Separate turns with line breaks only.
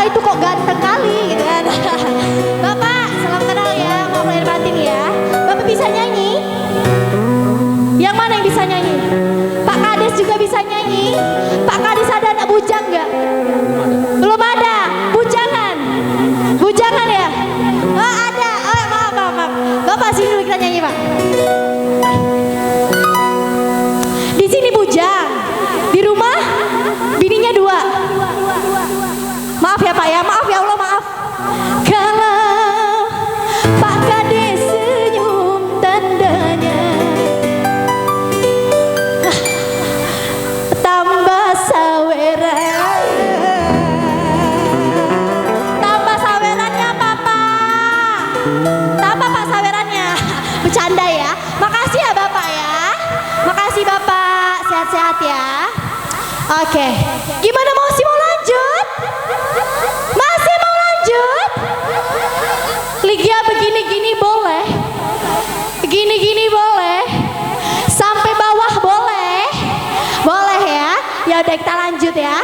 Bapak itu kok ganteng kali gitu kan. Bapak, salam kenal ya, maaf lahir batin ya. Bapak bisa nyanyi? Yang mana yang bisa nyanyi? Pak Kades juga bisa nyanyi. Pak Kades ada anak bujang nggak? Belum ada. Bujangan. Bujangan ya? Oh ada. Oh maaf, maaf, maaf. Bapak sini dulu kita nyanyi Pak. Di sini bujang. Di rumah bininya 2. Maaf ya Pak ya, maaf ya Allah, maaf. Kalau Pak Kades senyum tandanya tambah saweran. Tambah sawerannya Papa. Tambah Pak sawerannya. Bercanda ya. Makasih ya Bapak ya. Makasih Bapak. Sehat-sehat ya. Oke. Gimana masih mau lanjut? Masih mau lanjut? Ligia begini-gini boleh? Gini-gini boleh? Sampai bawah boleh? Boleh ya? Ya udah kita lanjut ya.